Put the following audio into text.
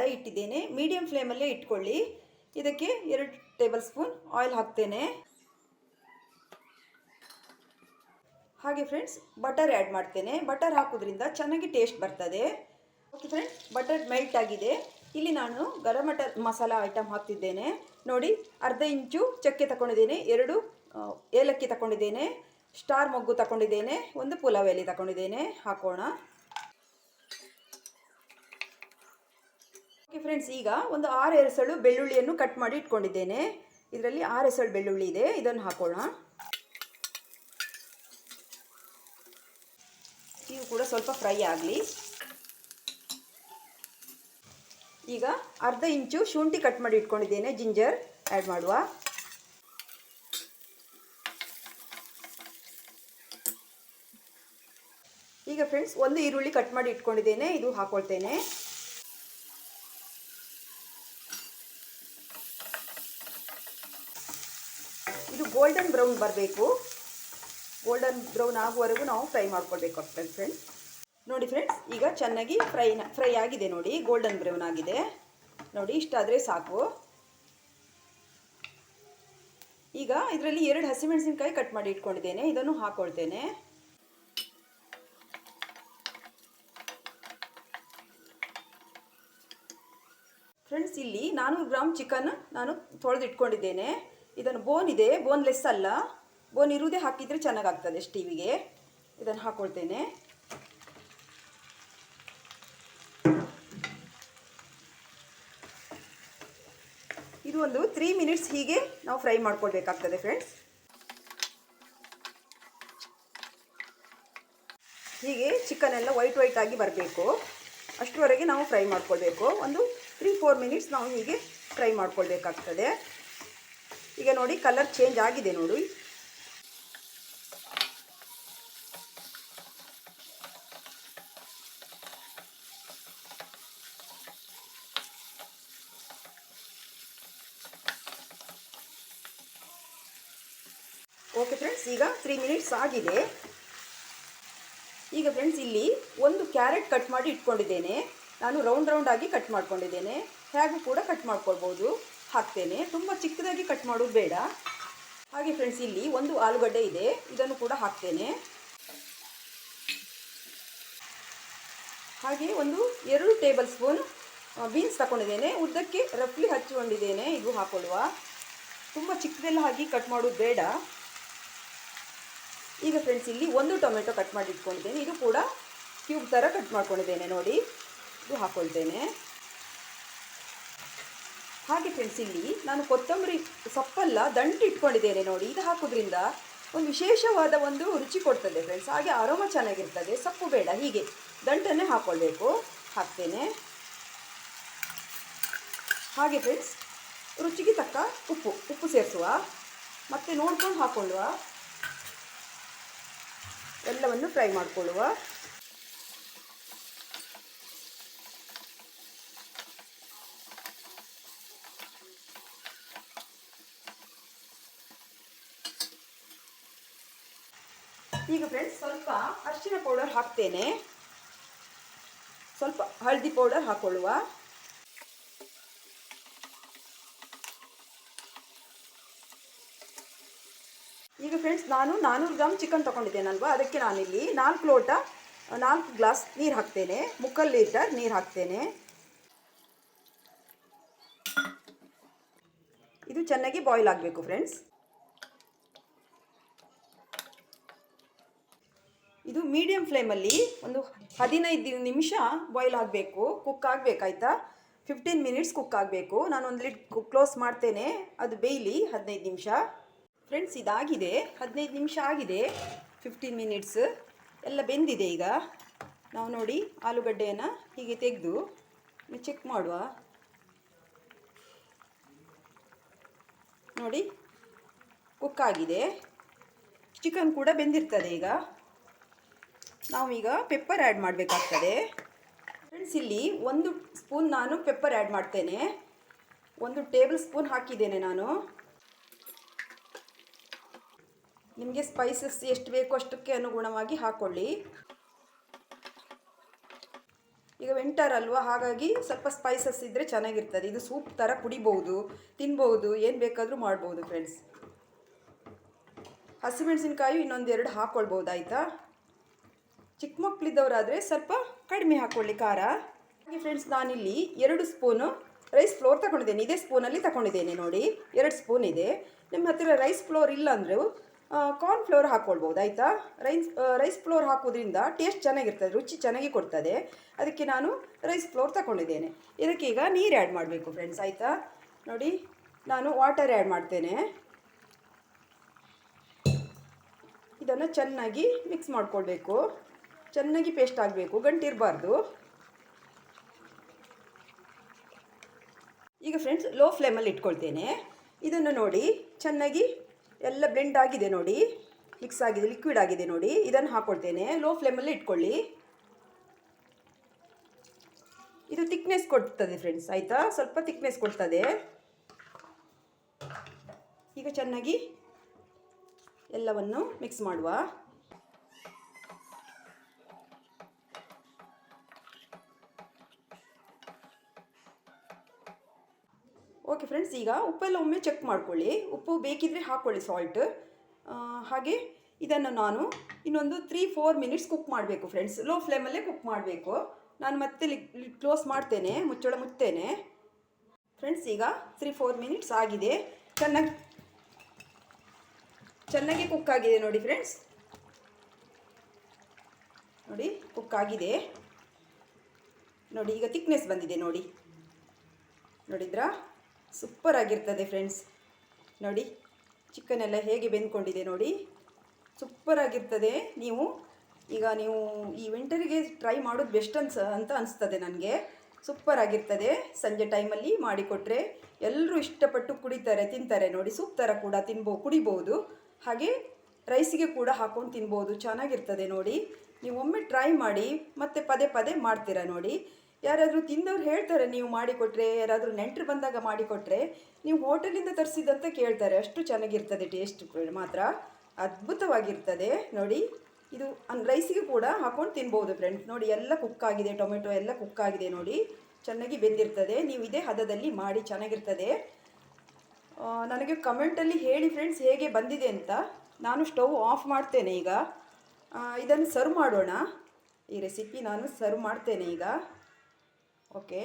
ಕಡಾಯಿ ಇಟ್ಟಿದ್ದೇನೆ, ಮೀಡಿಯಂ ಫ್ಲೇಮಲ್ಲೇ ಇಟ್ಕೊಳ್ಳಿ. ಇದಕ್ಕೆ 2 ಟೇಬಲ್ ಸ್ಪೂನ್ ಆಯಿಲ್ ಹಾಕ್ತೇನೆ. ಹಾಗೆ ಫ್ರೆಂಡ್ಸ್ ಬಟರ್ ಆ್ಯಡ್ ಮಾಡ್ತೇನೆ. ಬಟರ್ ಹಾಕೋದ್ರಿಂದ ಚೆನ್ನಾಗಿ ಟೇಸ್ಟ್ ಬರ್ತದೆ. ಓಕೆ ಫ್ರೆಂಡ್ಸ್, ಬಟರ್ ಮೆಲ್ಟ್ ಆಗಿದೆ. ಇಲ್ಲಿ ನಾನು ಗರಂ ಮಸಾಲ ಐಟಮ್ ಹಾಕ್ತಿದ್ದೇನೆ. ನೋಡಿ, ಅರ್ಧ ಇಂಚು ಚಕ್ಕೆ ತಗೊಂಡಿದ್ದೇನೆ, 2 ಏಲಕ್ಕಿ ತಗೊಂಡಿದ್ದೇನೆ, ಸ್ಟಾರ್ ಮೊಗ್ಗು ತಗೊಂಡಿದ್ದೇನೆ, 1 ಪುಲಾವ್ ಎಲೆ ತಗೊಂಡಿದ್ದೇನೆ. ಹಾಕೋಣ. ಓಕೆ ಫ್ರೆಂಡ್ಸ್, ಈಗ ಒಂದು 6 ಎಸಳು ಬೆಳ್ಳುಳ್ಳಿಯನ್ನು ಕಟ್ ಮಾಡಿ ಇಟ್ಕೊಂಡಿದ್ದೇನೆ. ಇದರಲ್ಲಿ 6 ಎಸಳು ಬೆಳ್ಳುಳ್ಳಿ ಇದೆ, ಇದನ್ನು ಹಾಕೋಣ. ಇವು ಕೂಡ ಸ್ವಲ್ಪ ಫ್ರೈ ಆಗಲಿ. ಈಗ ಅರ್ಧ ಇಂಚು ಶುಂಠಿ ಕಟ್ ಮಾಡಿ ಇಟ್ಕೊಂಡಿದ್ದೇನೆ, ಜಿಂಜರ್ ಆ್ಯಡ್ ಮಾಡುವ. ಈಗ ಫ್ರೆಂಡ್ಸ್ 1 ಈರುಳ್ಳಿ ಕಟ್ ಮಾಡಿ ಇಟ್ಕೊಂಡಿದ್ದೇನೆ, ಇದು ಹಾಕೊಳ್ತೇನೆ. ಇದು ಗೋಲ್ಡನ್ ಬ್ರೌನ್ ಬರಬೇಕು. ಗೋಲ್ಡನ್ ಬ್ರೌನ್ ಆಗುವವರೆಗೂ ನಾವು ಫ್ರೈ ಮಾಡ್ಕೊಳ್ಬೇಕಾಗ್ತದೆ ಫ್ರೆಂಡ್ಸ್. ನೋಡಿ ಫ್ರೆಂಡ್ಸ್, ಈಗ ಚೆನ್ನಾಗಿ ಫ್ರೈ ಆಗಿದೆ. ನೋಡಿ, ಗೋಲ್ಡನ್ ಬ್ರೌನ್ ಆಗಿದೆ. ನೋಡಿ, ಇಷ್ಟಾದರೆ ಸಾಕು. ಈಗ ಇದರಲ್ಲಿ 2 ಹಸಿಮೆಣಸಿನಕಾಯಿ ಕಟ್ ಮಾಡಿ ಇಟ್ಕೊಂಡಿದ್ದೇನೆ, ಇದನ್ನು ಹಾಕೊಳ್ತೇನೆ. ಫ್ರೆಂಡ್ಸ್, ಇಲ್ಲಿ 400 ಗ್ರಾಮ್ ಚಿಕನ್ ನಾನು ತೊಳೆದು ಇಟ್ಕೊಂಡಿದ್ದೇನೆ. ಇದನ್ನು ಬೋನ್ ಇದೆ, ಬೋನ್ಲೆಸ್ ಅಲ್ಲ. ಬೋನ್ ಇರುವುದೇ ಹಾಕಿದರೆ ಚೆನ್ನಾಗಾಗ್ತದೆ ಸ್ಟೀವಿಗೆ. ಇದನ್ನು ಹಾಕೊಳ್ತೇನೆ. ಇದು ಒಂದು 3 ಮಿನಿಟ್ಸ್ ಹೀಗೆ ನಾವು ಫ್ರೈ ಮಾಡ್ಕೊಳ್ಬೇಕಾಗ್ತದೆ ಫ್ರೆಂಡ್ಸ್. ಹೀಗೆ ಚಿಕನ್ ಎಲ್ಲ ವೈಟ್ ಆಗಿ ಬರಬೇಕು, ಅಷ್ಟರವರೆಗೆ ನಾವು ಫ್ರೈ ಮಾಡ್ಕೊಳ್ಬೇಕು. ಒಂದು 3-4 ಮಿನಿಟ್ಸ್ ನಾವು ಹೀಗೆ ಫ್ರೈ ಮಾಡ್ಕೊಳ್ಬೇಕಾಗ್ತದೆ. ಈಗ ನೋಡಿ, ಕಲರ್ ಚೇಂಜ್ ಆಗಿದೆ ನೋಡಿ. ಓಕೆ ಫ್ರೆಂಡ್ಸ್, ಈಗ 3 ಮಿನಿಟ್ಸ್ ಆಗಿದೆ. ಈಗ ಫ್ರೆಂಡ್ಸ್, ಇಲ್ಲಿ 1 ಕ್ಯಾರೆಟ್ ಕಟ್ ಮಾಡಿ ಇಟ್ಕೊಂಡಿದ್ದೇನೆ. ನಾನು ರೌಂಡ್ ಆಗಿ ಕಟ್ ಮಾಡ್ಕೊಂಡಿದ್ದೇನೆ. ಹೇಗೂ ಕೂಡ ಕಟ್ ಮಾಡ್ಕೊಳ್ಬೋದು. ಹಾಕ್ತೇನೆ, ತುಂಬ ಚಿಕ್ಕದಾಗಿ ಕಟ್ ಮಾಡೋದು ಬೇಡ. ಹಾಗೆ ಫ್ರೆಂಡ್ಸ್, ಇಲ್ಲಿ 1 ಆಲೂಗಡ್ಡೆ ಇದೆ, ಇದನ್ನು ಕೂಡ ಹಾಕ್ತೇನೆ. ಹಾಗೆ 2 ಟೇಬಲ್ ಸ್ಪೂನ್ ಬೀನ್ಸ್ ತಗೊಂಡಿದ್ದೇನೆ, ಉದ್ದಕ್ಕೆ ರಫ್ಲಿ ಹಚ್ಚಿಕೊಂಡಿದ್ದೇನೆ. ಇದು ಹಾಕೊಳ್ಳುವ. ತುಂಬ ಚಿಕ್ಕದೆಲ್ಲ ಹಾಕಿ ಕಟ್ ಮಾಡೋದು ಬೇಡ. ಈಗ ಫ್ರೆಂಡ್ಸ್, ಇಲ್ಲಿ 1 ಟೊಮೆಟೊ ಕಟ್ ಮಾಡಿ ಇಟ್ಕೊಂಡಿದ್ದೇನೆ, ಇದು ಕೂಡ ಕ್ಯೂಬ್ ಥರ ಕಟ್ ಮಾಡ್ಕೊಂಡಿದ್ದೇನೆ. ನೋಡಿ, ಇದು ಹಾಕ್ಕೊಳ್ತೇನೆ. ಹಾಗೆ ಫ್ರೆಂಡ್ಸ್, ಇಲ್ಲಿ ನಾನು ಕೊತ್ತಂಬರಿ ಸೊಪ್ಪೆಲ್ಲ ದಂಟು ಇಟ್ಕೊಂಡಿದ್ದೇನೆ. ನೋಡಿ, ಇದು ಹಾಕೋದ್ರಿಂದ ಒಂದು ವಿಶೇಷವಾದ ಒಂದು ರುಚಿ ಕೊಡ್ತದೆ ಫ್ರೆಂಡ್ಸ್. ಹಾಗೆ ಅರೋಮ ಚೆನ್ನಾಗಿರ್ತದೆ. ಸೊಪ್ಪು ಬೇಡ, ಹೀಗೆ ದಂಟನ್ನೇ ಹಾಕ್ಕೊಳ್ಬೇಕು. ಹಾಕ್ತೇನೆ. ಹಾಗೆ ಫ್ರೆಂಡ್ಸ್, ರುಚಿಗೆ ತಕ್ಕ ಉಪ್ಪು ಸೇರಿಸುವ, ಮತ್ತು ನೋಡ್ಕೊಂಡು ಹಾಕ್ಕೊಳ್ಳುವ. ಎಲ್ಲವನ್ನು ಫ್ರೈ ಮಾಡಿಕೊಳ್ಳುವ. ಈಗ ಫ್ರೆಂಡ್ಸ್, ಸ್ವಲ್ಪ ಅರಿಶಿನ ಪೌಡರ್ ಹಾಕ್ತೇನೆ, ಸ್ವಲ್ಪ ಹಳದಿ ಪೌಡರ್ ಹಾಕೊಳ್ಳುವ. ಈಗ ಫ್ರೆಂಡ್ಸ್, ನಾನು 400 ಗ್ರಾಮ್ ಚಿಕನ್ ತೊಗೊಂಡಿದ್ದೇನಲ್ವಾ, ಅದಕ್ಕೆ ನಾನಿಲ್ಲಿ 4 ಗ್ಲಾಸ್ ನೀರು ಹಾಕ್ತೇನೆ. 3/4 ಲೀಟರ್ ನೀರು ಹಾಕ್ತೇನೆ. ಇದು ಚೆನ್ನಾಗಿ ಬಾಯ್ಲ್ ಆಗಬೇಕು ಫ್ರೆಂಡ್ಸ್. ಇದು ಮೀಡಿಯಂ ಫ್ಲೇಮಲ್ಲಿ ಒಂದು 15 ನಿಮಿಷ ಬಾಯ್ಲ್ ಆಗಬೇಕು, ಕುಕ್ ಆಗಬೇಕಾಯ್ತಾ. 15 ಮಿನಿಟ್ಸ್ ಕುಕ್ ಆಗಬೇಕು. ನಾನೊಂದು ಲಿಡ್ ಕ್ಲೋಸ್ ಮಾಡ್ತೇನೆ, ಅದು ಬೇಯಲಿ 15 ನಿಮಿಷ. ಫ್ರೆಂಡ್ಸ್, ಇದಾಗಿದೆ, 15 ನಿಮಿಷ ಆಗಿದೆ. 15 ಮಿನಿಟ್ಸ್ ಎಲ್ಲ ಬೆಂದಿದೆ. ಈಗ ನಾವು ನೋಡಿ ಆಲೂಗಡ್ಡೆಯನ್ನು ಹೀಗೆ ತೆಗೆದು ಚೆಕ್ ಮಾಡುವ. ನೋಡಿ, ಕುಕ್ ಆಗಿದೆ. ಚಿಕನ್ ಕೂಡ ಬೆಂದಿರ್ತದೆ. ಈಗ ನಾವೀಗ ಪೆಪ್ಪರ್ ಆ್ಯಡ್ ಮಾಡಬೇಕಾಗ್ತದೆ. ಫ್ರೆಂಡ್ಸ್, ಇಲ್ಲಿ 1 ಸ್ಪೂನ್ ನಾನು ಪೆಪ್ಪರ್ ಆ್ಯಡ್ ಮಾಡ್ತೇನೆ. 1 ಟೇಬಲ್ ಸ್ಪೂನ್ ಹಾಕಿದ್ದೇನೆ ನಾನು. ನಿಮಗೆ ಸ್ಪೈಸಸ್ ಎಷ್ಟು ಬೇಕು ಅಷ್ಟಕ್ಕೆ ಅನುಗುಣವಾಗಿ ಹಾಕ್ಕೊಳ್ಳಿ. ಈಗ ವಿಂಟರ್ ಅಲ್ವಾ, ಹಾಗಾಗಿ ಸ್ವಲ್ಪ ಸ್ಪೈಸಸ್ ಇದ್ದರೆ ಚೆನ್ನಾಗಿರ್ತದೆ. ಇದು ಸೂಪ್ ಥರ ಕುಡಿಬೋದು, ತಿನ್ಬೋದು, ಏನು ಬೇಕಾದರೂ ಮಾಡ್ಬೋದು ಫ್ರೆಂಡ್ಸ್. ಹಸಿಮೆಣಸಿನ್ಕಾಯಿ ಇನ್ನೊಂದೆರಡು ಹಾಕ್ಕೊಳ್ಬೋದು ಆಯಿತಾ. ಚಿಕ್ಕ ಮಕ್ಕಳಿದ್ದವರಾದರೆ ಸ್ವಲ್ಪ ಕಡಿಮೆ ಹಾಕ್ಕೊಳ್ಳಿ ಖಾರ. ಹಾಗೆ ಫ್ರೆಂಡ್ಸ್, ನಾನಿಲ್ಲಿ 2 ಸ್ಪೂನು ರೈಸ್ ಫ್ಲೋರ್ ತಗೊಂಡಿದ್ದೇನೆ. ಇದೇ ಸ್ಪೂನಲ್ಲಿ ತಗೊಂಡಿದ್ದೇನೆ ನೋಡಿ, 2 ಸ್ಪೂನ್ ಇದೆ. ನಿಮ್ಮ ಹತ್ತಿರ ರೈಸ್ ಫ್ಲೋರ್ ಇಲ್ಲ ಅಂದರೂ ಕಾರ್ನ್ ಫ್ಲೋರ್ ಹಾಕ್ಕೊಳ್ಬೋದು ಆಯಿತಾ. ರೈಸ್ ಫ್ಲೋರ್ ಹಾಕೋದ್ರಿಂದ ಟೇಸ್ಟ್ ಚೆನ್ನಾಗಿರ್ತದೆ, ರುಚಿ ಚೆನ್ನಾಗಿ ಕೊಡ್ತದೆ. ಅದಕ್ಕೆ ನಾನು ರೈಸ್ ಫ್ಲೋರ್ ತಗೊಂಡಿದ್ದೇನೆ. ಇದಕ್ಕೀಗ ನೀರು ಆ್ಯಡ್ ಮಾಡಬೇಕು ಫ್ರೆಂಡ್ಸ್ ಆಯಿತಾ. ನೋಡಿ, ನಾನು ವಾಟರ್ ಆ್ಯಡ್ ಮಾಡ್ತೇನೆ. ಇದನ್ನು ಚೆನ್ನಾಗಿ ಮಿಕ್ಸ್ ಮಾಡ್ಕೊಳ್ಬೇಕು, ಚೆನ್ನಾಗಿ ಪೇಸ್ಟ್ ಆಗಬೇಕು, ಗಂಟಿರಬಾರ್ದು. ಈಗ ಫ್ರೆಂಡ್ಸ್, ಲೋ ಫ್ಲೇಮಲ್ಲಿ ಇಟ್ಕೊಳ್ತೇನೆ. ಇದನ್ನು ನೋಡಿ, ಚೆನ್ನಾಗಿ ಎಲ್ಲ ಬ್ಲೆಂಡ್ ಆಗಿದೆ ನೋಡಿ, ಮಿಕ್ಸ್ ಆಗಿದೆ, ಲಿಕ್ವಿಡ್ ಆಗಿದೆ ನೋಡಿ. ಇದನ್ನು ಹಾಕ್ಕೊಳ್ತೇನೆ. ಲೋ ಫ್ಲೇಮಲ್ಲಿ ಇಟ್ಕೊಳ್ಳಿ. ಇದು ಥಿಕ್ನೆಸ್ ಕೊಡ್ತದೆ ಫ್ರೆಂಡ್ಸ್ ಆಯಿತಾ, ಸ್ವಲ್ಪ ಥಿಕ್ನೆಸ್ ಕೊಡ್ತದೆ. ಈಗ ಚೆನ್ನಾಗಿ ಎಲ್ಲವನ್ನು ಮಿಕ್ಸ್ ಮಾಡುವ. ಓಕೆ ಫ್ರೆಂಡ್ಸ್, ಈಗ ಉಪ್ಪೆಲ್ಲ ಒಮ್ಮೆ ಚೆಕ್ ಮಾಡ್ಕೊಳ್ಳಿ. ಉಪ್ಪು ಬೇಕಿದ್ರೆ ಹಾಕ್ಕೊಳ್ಳಿ, ಸಾಲ್ಟ್. ಹಾಗೆ ಇದನ್ನು ನಾನು ಇನ್ನೊಂದು 3-4 ಮಿನಿಟ್ಸ್ ಕುಕ್ ಮಾಡಬೇಕು ಫ್ರೆಂಡ್ಸ್. ಲೋ ಫ್ಲೇಮಲ್ಲೇ ಕುಕ್ ಮಾಡಬೇಕು. ನಾನು ಮತ್ತೆ ಕ್ಲೋಸ್ ಮಾಡ್ತೇನೆ, ಮುಚ್ಚಳ ಮುಚ್ತೇನೆ ಫ್ರೆಂಡ್ಸ್. ಈಗ 3-4 ಮಿನಿಟ್ಸ್ ಆಗಿದೆ. ಚೆನ್ನಾಗಿ ಕುಕ್ ಆಗಿದೆ ನೋಡಿ ಫ್ರೆಂಡ್ಸ್. ನೋಡಿ, ಕುಕ್ ಆಗಿದೆ ನೋಡಿ. ಈಗ ಥಿಕ್ನೆಸ್ ಬಂದಿದೆ ನೋಡಿ, ನೋಡಿದ್ರಾ? ಸೂಪರ್ ಆಗಿರ್ತದೆ ಫ್ರೆಂಡ್ಸ್. ನೋಡಿ, ಚಿಕನ್ ಎಲ್ಲ ಹೇಗೆ ಬೆಂದ್ಕೊಂಡಿದೆ ನೋಡಿ, ಸೂಪರ್ ಆಗಿರ್ತದೆ. ನೀವು ಈ ವಿಂಟರಿಗೆ ಟ್ರೈ ಮಾಡೋದು ಬೆಸ್ಟ್ ಅಂತ ಅನಿಸ್ತದೆ ನನಗೆ. ಸೂಪರ್ ಆಗಿರ್ತದೆ. ಸಂಜೆ ಟೈಮಲ್ಲಿ ಮಾಡಿಕೊಟ್ರೆ ಎಲ್ಲರೂ ಇಷ್ಟಪಟ್ಟು ಕುಡಿತಾರೆ, ತಿಂತಾರೆ ನೋಡಿ. ಸೂಪ್ ಥರ ಕೂಡ ಕುಡಿಬೋದು. ಹಾಗೆ ರೈಸಿಗೆ ಕೂಡ ಹಾಕ್ಕೊಂಡು ತಿನ್ಬೋದು, ಚೆನ್ನಾಗಿರ್ತದೆ ನೋಡಿ. ನೀವು ಒಮ್ಮೆ ಟ್ರೈ ಮಾಡಿ, ಮತ್ತೆ ಪದೇ ಪದೇ ಮಾಡ್ತೀರಾ ನೋಡಿ. ಯಾರಾದರೂ ತಿಂದವ್ರು ಹೇಳ್ತಾರೆ, ನೀವು ಮಾಡಿಕೊಟ್ರೆ, ಯಾರಾದರೂ ನೆಂಟರು ಬಂದಾಗ ಮಾಡಿಕೊಟ್ರೆ ನೀವು ಹೋಟೆಲಿಂದ ತರಿಸಿದಂತ ಕೇಳ್ತಾರೆ. ಅಷ್ಟು ಚೆನ್ನಾಗಿರ್ತದೆ, ಟೇಸ್ಟ್ ಮಾತ್ರ ಅದ್ಭುತವಾಗಿರ್ತದೆ ನೋಡಿ. ಇದು ರೈಸಿಗೆ ಕೂಡ ಹಾಕ್ಕೊಂಡು ತಿನ್ಬೋದು ಫ್ರೆಂಡ್ಸ್. ನೋಡಿ, ಎಲ್ಲ ಕುಕ್ಕಾಗಿದೆ, ಟೊಮೆಟೊ ಎಲ್ಲ ಕುಕ್ಕಾಗಿದೆ ನೋಡಿ, ಚೆನ್ನಾಗಿ ಬೆಂದಿರ್ತದೆ. ನೀವು ಇದೇ ಹದದಲ್ಲಿ ಮಾಡಿ, ಚೆನ್ನಾಗಿರ್ತದೆ. ನನಗೆ ಕಮೆಂಟಲ್ಲಿ ಹೇಳಿ ಫ್ರೆಂಡ್ಸ್ ಹೇಗೆ ಬಂದಿದೆ ಅಂತ. ನಾನು ಸ್ಟವ್ ಆಫ್ ಮಾಡ್ತೇನೆ ಈಗ. ಇದನ್ನು ಸರ್ವ್ ಮಾಡೋಣ. ಈ ರೆಸಿಪಿ ನಾನು ಸರ್ವ್ ಮಾಡ್ತೇನೆ ಈಗ. ಓಕೆ.